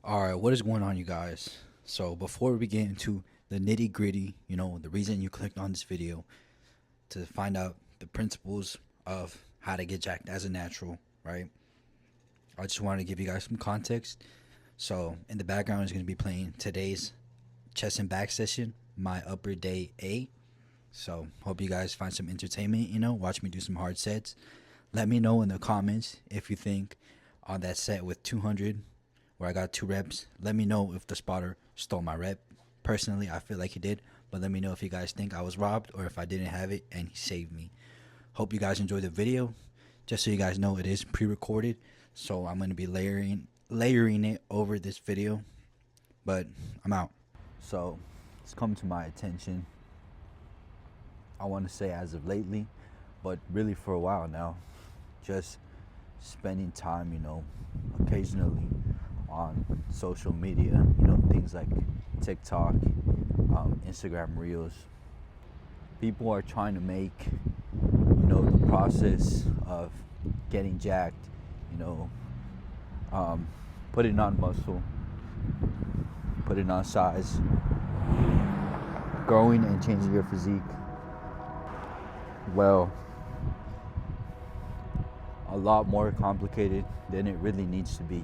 All right, what is going on, you guys? So before we get into the nitty gritty, the reason you clicked on this video to find out the principles of how to get jacked as a natural, right? I just wanted to give you guys some context. So in the background is going to be playing today's chest and back session, my upper day A. So hope you guys find some entertainment. Watch me do some hard sets. Let me know in the comments if you think on that set with 200 where I got 2 reps. Let me know if the spotter stole my rep. Personally, I feel like he did, but let me know if you guys think I was robbed or if I didn't have it and he saved me. Hope you guys enjoyed the video. Just so you guys know, it is pre-recorded, so I'm gonna be layering it over this video. But I'm out. So it's come to my attention, I want to say as of lately, but really for a while now, just spending time, occasionally on social media, things like TikTok, Instagram Reels. People are trying to make, the process of getting jacked, you know, putting on muscle, putting on size, growing and changing your physique, well, a lot more complicated than it really needs to be.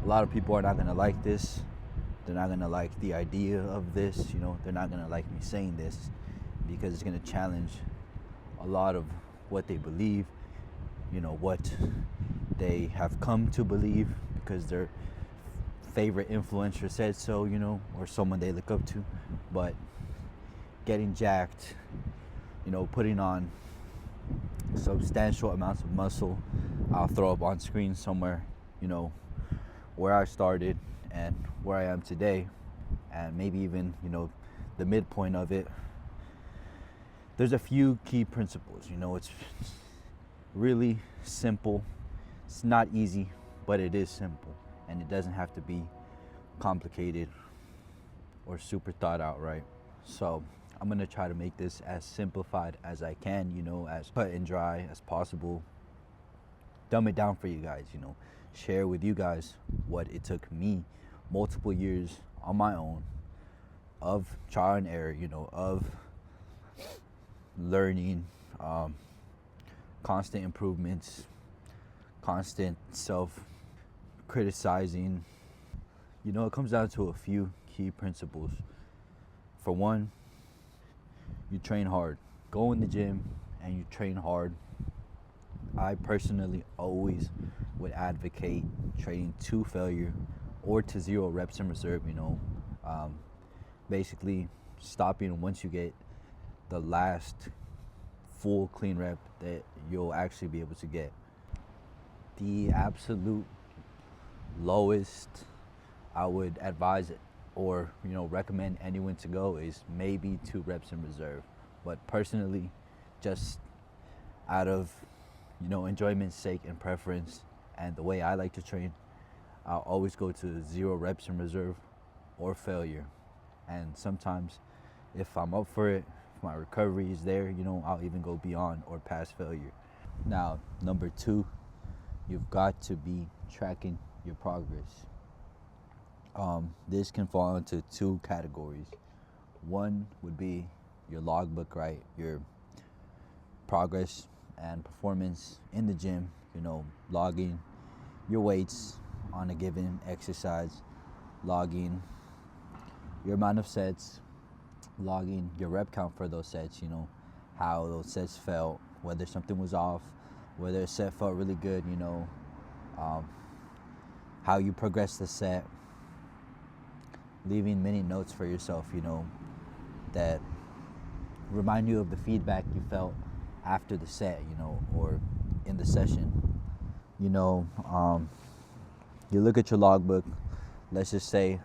A lot of people are not gonna like this. They're not gonna like the idea of this. They're not gonna like me saying this because it's gonna challenge a lot of what they believe. What they have come to believe because their favorite influencer said so. Or someone they look up to. But getting jacked, putting on substantial amounts of muscle. I'll throw up on screen somewhere, where I started and where I am today, and maybe even, the midpoint of it. There's a few key principles. It's really simple. It's not easy, but it is simple, and it doesn't have to be complicated or super thought out, right? So I'm gonna try to make this as simplified as I can, as cut and dry as possible. Dumb it down for you guys, share with you guys what it took me multiple years on my own of trial and error, of learning, constant improvements, constant self criticizing. It comes down to a few key principles. For one, you train hard. Go in the gym and you train hard. I personally always would advocate training to failure or to 0 reps in reserve. Basically stopping once you get the last full clean rep that you'll actually be able to get. The absolute lowest I would advise or recommend anyone to go is maybe 2 reps in reserve. But personally, just out of enjoyment's sake and preference and the way I like to train, I'll always go to 0 reps in reserve or failure. And sometimes if I'm up for it, if my recovery is there, I'll even go beyond or past failure. Now, number 2, you've got to be tracking your progress. This can fall into 2 categories. One would be your logbook, right? Your progress and performance in the gym, logging your weights on a given exercise, logging your amount of sets, logging your rep count for those sets, how those sets felt, whether something was off, whether a set felt really good, how you progressed the set, leaving many notes for yourself, that remind you of the feedback you felt after the set, or in the session. You look at your logbook. Let's just say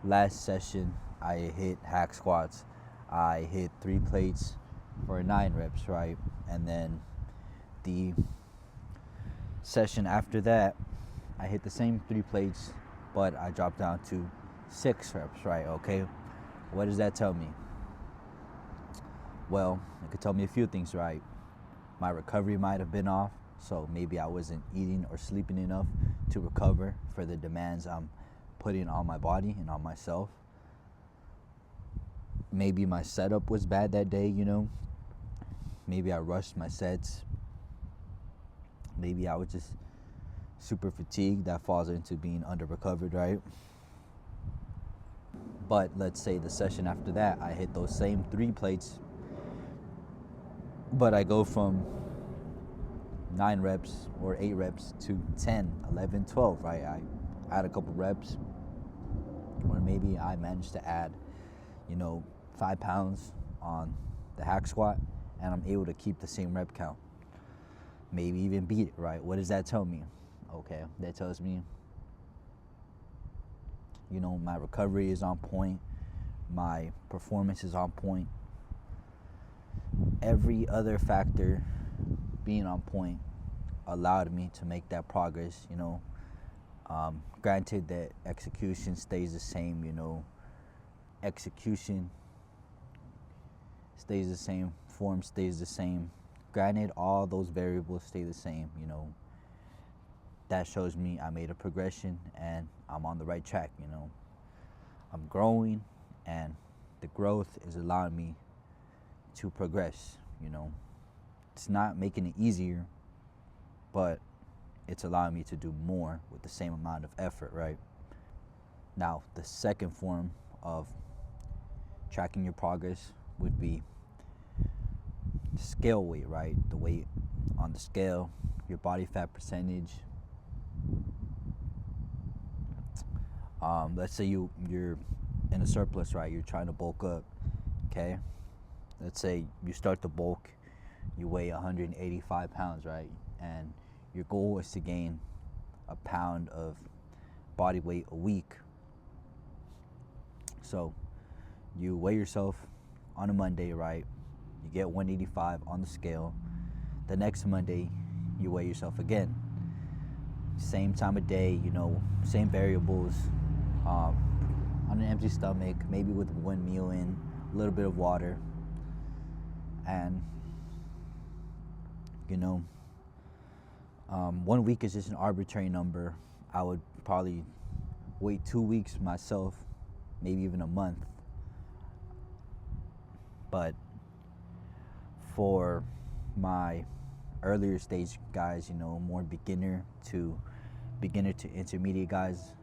last session I hit hack squats. I hit 3 plates for 9 reps, right? And then the session after that, I hit the same 3 plates, but I dropped down to 6 reps, right? Okay. What does that tell me? Well, it could tell me a few things, right? My recovery might have been off. So maybe I wasn't eating or sleeping enough to recover for the demands I'm putting on my body and on myself. Maybe my setup was bad that day, you know. Maybe I rushed my sets. Maybe I was just super fatigued. That falls into being under recovered, right? But let's say the session after that, I hit those same 3 plates, but I go from 9 reps or 8 reps to 10, 11, 12, right? I add a couple reps, or maybe I managed to add, 5 pounds on the hack squat, and I'm able to keep the same rep count. Maybe even beat it, right? What does that tell me? Okay, that tells me, my recovery is on point, my performance is on point, every other factor being on point allowed me to make that progress. Granted that execution stays the same, execution stays the same, form stays the same. Granted, all those variables stay the same, that shows me I made a progression and I'm on the right track, I'm growing, and the growth is allowing me to progress, It's not making it easier, but it's allowing me to do more with the same amount of effort, right? Now, the second form of tracking your progress would be scale weight, right? The weight on the scale, your body fat percentage. Let's say you're in a surplus, right? You're trying to bulk up, okay? Let's say you start to bulk, you weigh 185 pounds, right? And your goal is to gain a pound of body weight a week. So you weigh yourself on a Monday, right? You get 185 on the scale. The next Monday, you weigh yourself again. Same time of day, same variables, on an empty stomach, maybe with 1 meal in, a little bit of water. And, 1 week is just an arbitrary number. I would probably wait 2 weeks myself, maybe even a month. But for my earlier stage guys, more beginner to intermediate guys,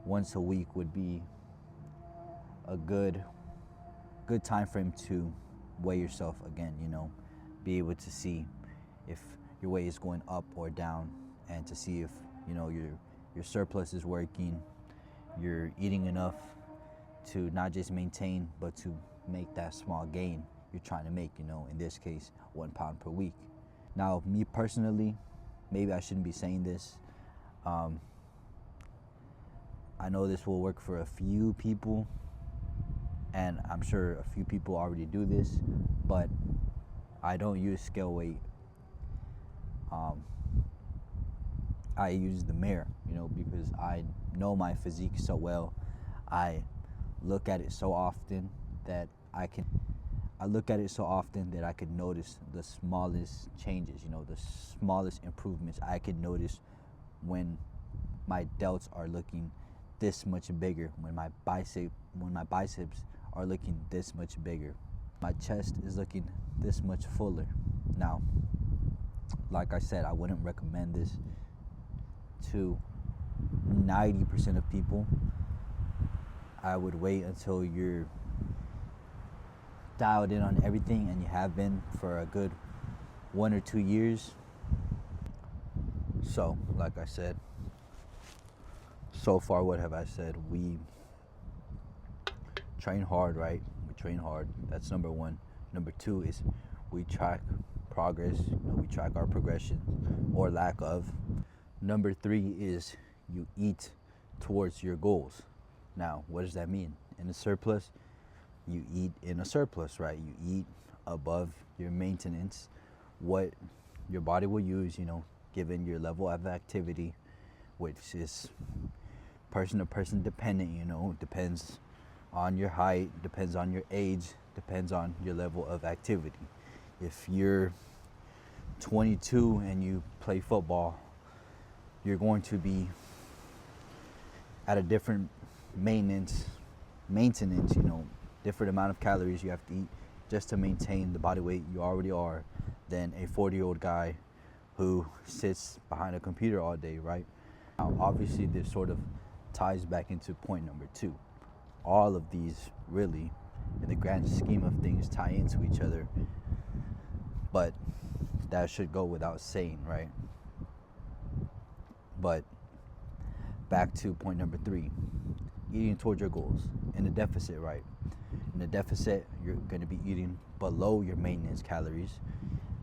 once a week would be a good time frame to weigh yourself again, be able to see if your weight is going up or down, and to see if, your surplus is working, you're eating enough to not just maintain, but to make that small gain you're trying to make, in this case, 1 pound per week. Now, me personally, maybe I shouldn't be saying this. I know this will work for a few people, and I'm sure a few people already do this, but I don't use scale weight. I use the mirror, because I know my physique so well. I look at it so often that I could notice the smallest changes, the smallest improvements. I could notice when my delts are looking this much bigger, when my biceps are looking this much bigger, my chest is looking this much fuller. Now, like I said, I wouldn't recommend this to 90% of people. I would wait until you're dialed in on everything, and you have been for a good 1 or 2 years. So, like I said, so far, what have I said? We train hard, right? We train hard. That's number one. Number two is we track progress. We track our progression or lack of. Number three is you eat towards your goals. Now, what does that mean? In a surplus, you eat in a surplus, right? You eat above your maintenance, what your body will use, given your level of activity, which is person to person dependent, depends on your height, depends on your age, depends on your level of activity. If you're 22 and you play football, you're going to be at a different maintenance, different amount of calories you have to eat just to maintain the body weight you already are than a 40-year-old guy who sits behind a computer all day, right? Now, obviously, this sort of ties back into point number 2. All of these really, in the grand scheme of things, tie into each other, but that should go without saying, right? But back to point number 3, eating towards your goals in a deficit, right? In a deficit, you're going to be eating below your maintenance calories.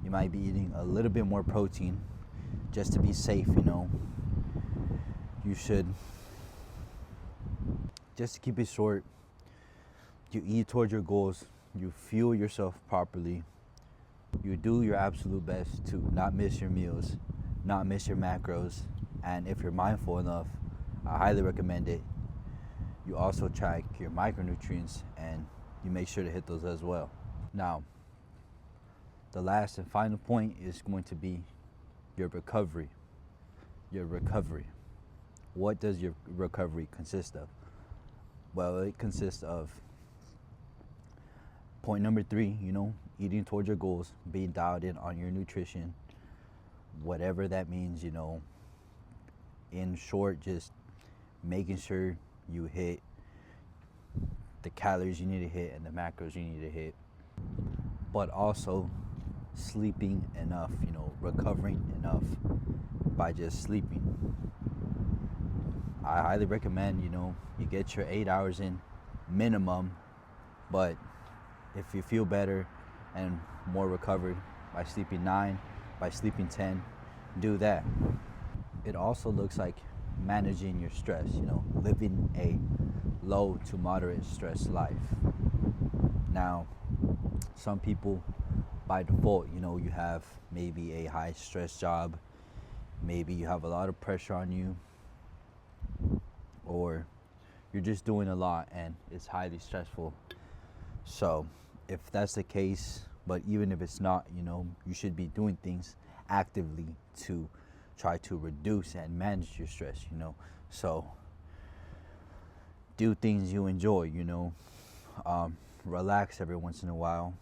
You might be eating a little bit more protein just to be safe, You should, just to keep it short, you eat towards your goals, you fuel yourself properly, you do your absolute best to not miss your meals, not miss your macros, and if you're mindful enough, I highly recommend it. You also track your micronutrients and you make sure to hit those as well. Now, the last and final point is going to be your recovery. Your recovery. What does your recovery consist of? Well, it consists of point number 3, eating towards your goals, being dialed in on your nutrition, whatever that means, In short, just making sure you hit the calories you need to hit and the macros you need to hit, but also sleeping enough, recovering enough by just sleeping. I highly recommend, you get your 8 hours in minimum, but if you feel better and more recovered by sleeping 9, by sleeping 10, do that. It also looks like managing your stress, living a low to moderate stress life. Now, some people by default, you have maybe a high stress job, maybe you have a lot of pressure on you, or you're just doing a lot and it's highly stressful. So if that's the case, but even if it's not, you should be doing things actively to try to reduce and manage your stress, So do things you enjoy, relax every once in a while.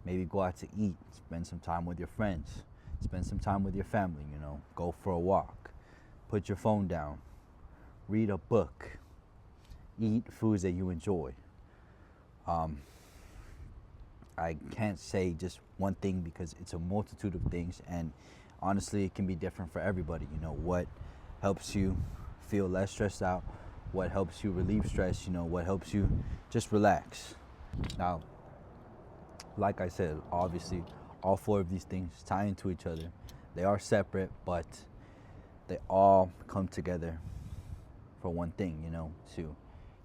Maybe go out to eat, spend some time with your friends, spend some time with your family, go for a walk, put your phone down, read a book, eat foods that you enjoy. I can't say just one thing because it's a multitude of things, and honestly, it can be different for everybody. What helps you feel less stressed out, what helps you relieve stress, what helps you just relax. Now, like I said, obviously, all 4 of these things tie into each other. They are separate, but they all come together for one thing, to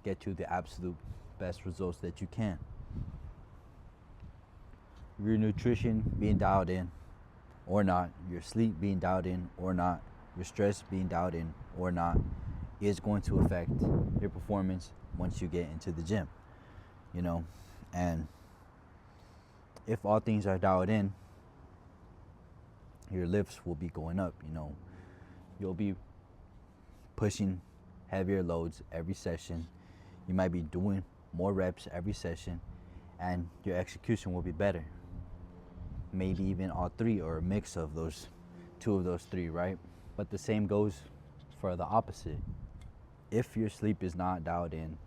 get you the absolute best results that you can. Your nutrition being dialed in or not, your sleep being dialed in or not, your stress being dialed in or not, is going to affect your performance once you get into the gym, and if all things are dialed in, your lifts will be going up, You'll be pushing heavier loads every session. You might be doing more reps every session, and your execution will be better. Maybe even all 3 or a mix of those 2 of those 3, right? But the same goes for the opposite. If your sleep is not dialed in,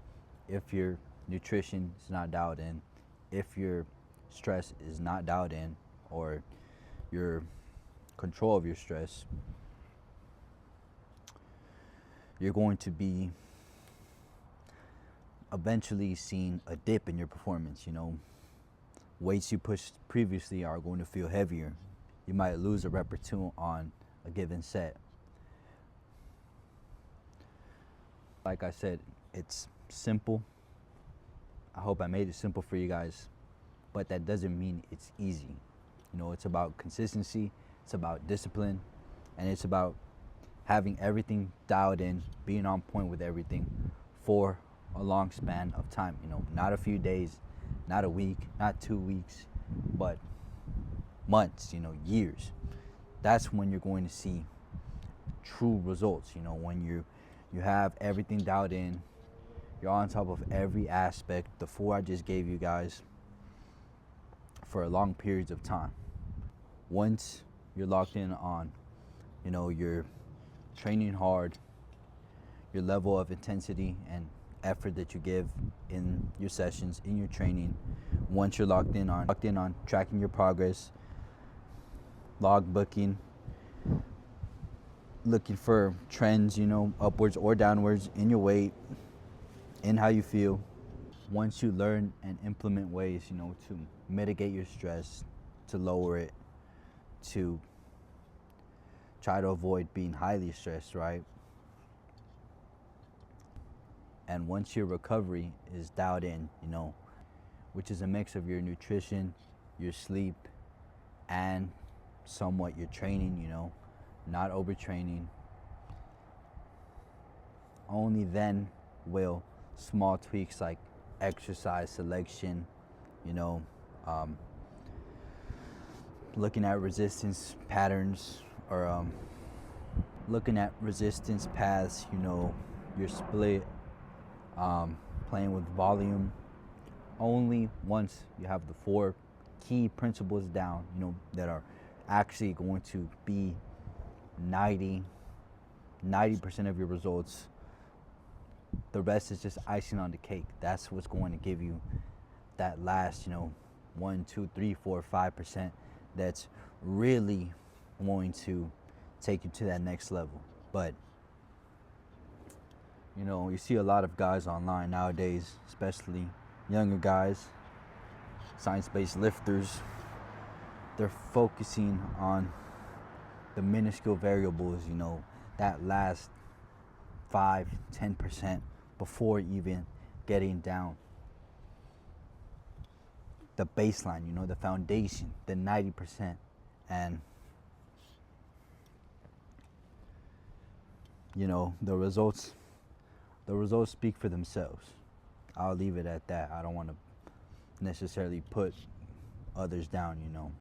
if your nutrition is not dialed in, if your stress is not dialed in, or your control of your stress, you're going to be eventually seeing a dip in your performance. Weights you pushed previously are going to feel heavier. You might lose a rep or 2 on a given set. Like I said, it's simple. I hope I made it simple for you guys, but that doesn't mean it's easy. It's about consistency, it's about discipline, and it's about having everything dialed in, being on point with everything for a long span of time. Not a few days, not a week, not 2 weeks, but months, years. that's when you're going to see true results. You know, when you have everything dialed in, you're on top of every aspect, the 4 I just gave you guys, for long periods of time. Once you're locked in on, you know, you're training hard, your level of intensity and effort that you give in your sessions, in your training, once you're locked in on tracking your progress, log booking, looking for trends, you know, upwards or downwards in your weight, in how you feel. Once you learn and implement ways, you know, to mitigate your stress, to lower it, to try to avoid being highly stressed, right? And once your recovery is dialed in, you know, which is a mix of your nutrition, your sleep, and somewhat your training, you know, not overtraining, only then will small tweaks like exercise selection, you know, looking at resistance patterns, or looking at resistance paths, you know, your split, playing with volume. Only once you have the 4 key principles down, you know, that are actually going to be 90% of your results, the rest is just icing on the cake. That's what's going to give you that last, you know, 1, 2, 3, 4, 5% that's really going to take you to that next level. But you know, you see a lot of guys online nowadays, especially younger guys, science-based lifters, they're focusing on the minuscule variables, you know, that last 5-10% before even getting down the baseline, you know, the foundation, the 90%. And you know, the results speak for themselves. I'll leave it at that. I don't want to necessarily put others down, you know.